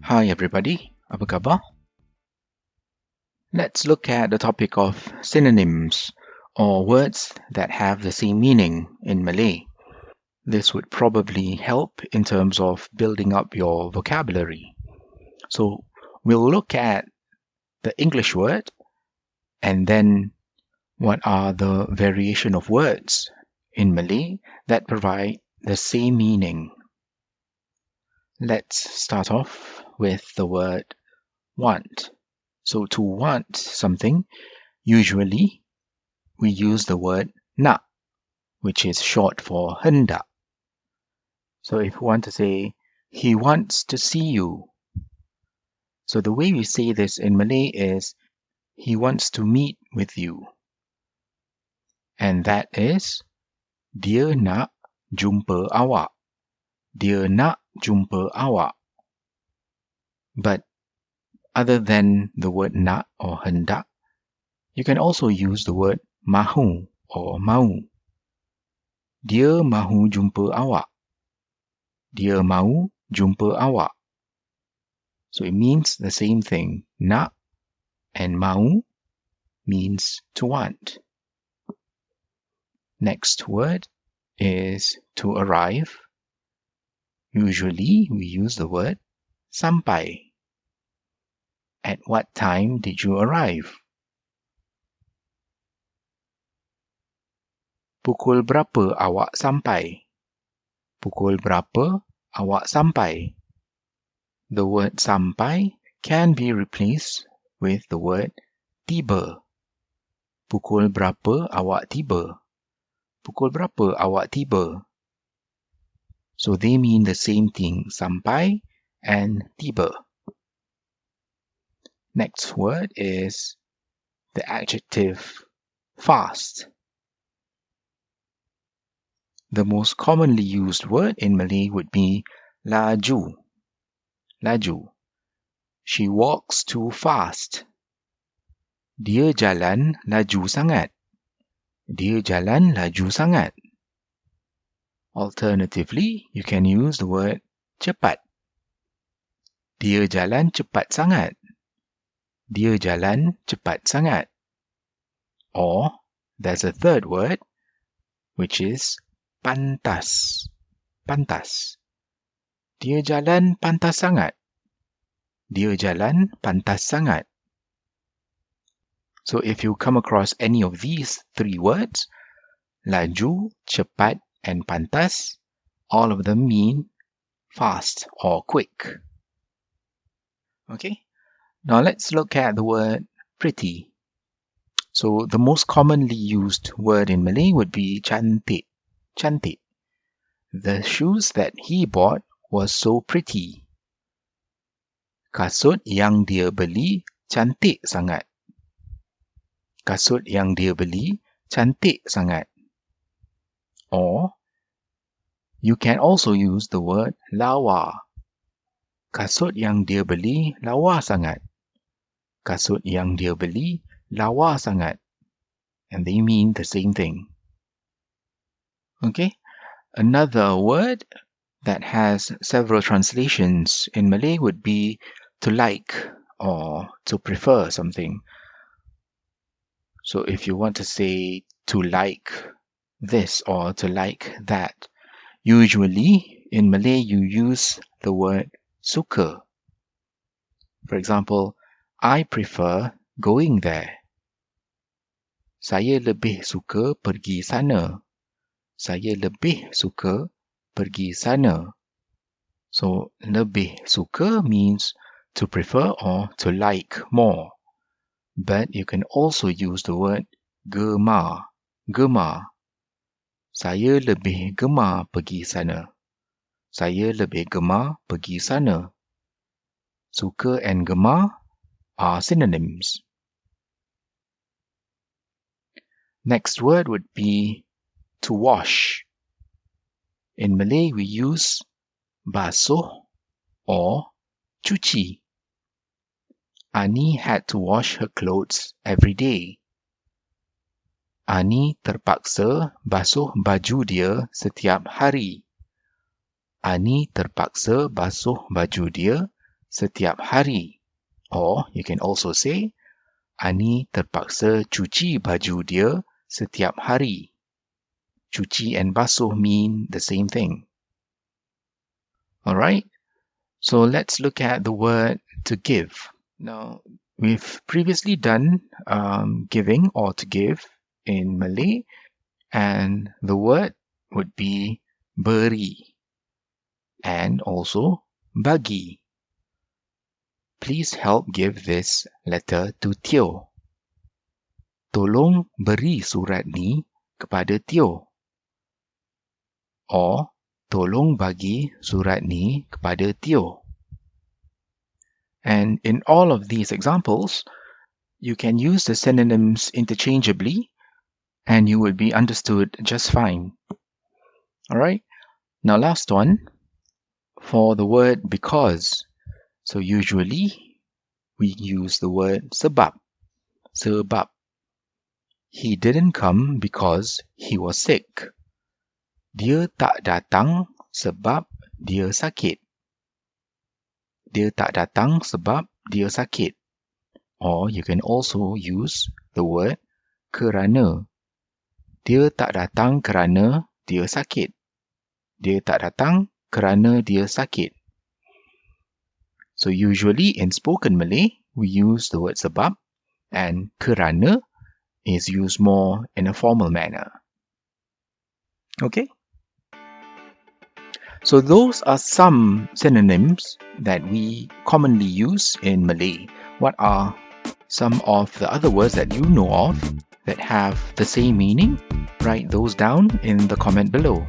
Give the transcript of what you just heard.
Hi everybody, apa khabar? Let's look at the topic of synonyms, or words that have the same meaning in Malay. This would probably help in terms of building up your vocabulary. So we'll look at the English word and then what are the variation of words in Malay that provide the same meaning. Let's start off with the word want. So to want something, usually we use the word nak, which is short for hendak. So if we want to say, he wants to see you. So the way we say this in Malay is, he wants to meet with you. And that is, dia nak jumpa awak. Dia nak jumpa awak. But other than the word nak or hendak, you can also use the word mahu or mau. Dia mahu jumpa awak. Dia mahu jumpa awak. So it means the same thing. Nak and mau means to want. Next word is to arrive. Usually we use the word sampai. At what time did you arrive? Pukul berapa awak sampai? Pukul berapa awak sampai? The word sampai can be replaced with the word tiba. Pukul berapa awak tiba? Pukul berapa awak tiba? So they mean the same thing, sampai and tiba. Next word is the adjective fast. The most commonly used word in Malay would be laju. Laju. She walks too fast. Dia jalan laju sangat. Dia jalan laju sangat. Alternatively, you can use the word cepat. Dia jalan cepat sangat. Dia jalan cepat sangat. Or there's a third word, which is pantas. Pantas. Dia jalan pantas sangat. Dia jalan pantas sangat. So if you come across any of these three words, laju, cepat, and pantas, all of them mean fast or quick. Okay, now let's look at the word pretty. So the most commonly used word in Malay would be cantik. Cantik. The shoes that he bought was so pretty. Kasut yang dia beli cantik sangat. Kasut yang dia beli cantik sangat. Or you can also use the word lawa. Kasut yang dia beli lawa sangat. Kasut yang dia beli lawa sangat. And they mean the same thing. Okay, another word that has several translations in Malay would be to like or to prefer something. So if you want to say to like this or to like that, usually in Malay you use the word suka. For example, I prefer going there. Saya lebih suka pergi sana. Saya lebih suka pergi sana. So lebih suka means to prefer or to like more. But you can also use the word gemar. Gemar. Saya lebih gemar pergi sana. Saya lebih gemar pergi sana. Suka and gemar are synonyms. Next word would be to wash. In Malay, we use basuh or cuci. Ani had to wash her clothes every day. Ani terpaksa basuh baju dia setiap hari. Ani terpaksa basuh baju dia setiap hari. Or you can also say, Ani terpaksa cuci baju dia setiap hari. Cuci and basuh mean the same thing. Alright, so let's look at the word to give. Now, we've previously done giving or to give in Malay, and the word would be beri and also bagi. Please help give this letter to Tio. Tolong beri surat ni kepada Tio. Or, tolong bagi surat ni kepada Tio. And in all of these examples, you can use the synonyms interchangeably and you will be understood just fine. Alright, now last one, for the word because. So usually, we use the word sebab. Sebab. He didn't come because he was sick. Dia tak datang sebab dia sakit. Dia tak datang sebab dia sakit. Or you can also use the word kerana. Dia tak datang kerana dia sakit. Dia tak datang kerana dia sakit. So usually in spoken Malay, we use the word sebab, and kerana is used more in a formal manner. Okay? So those are some synonyms that we commonly use in Malay. What are some of the other words that you know of that have the same meaning? Write those down in the comment below.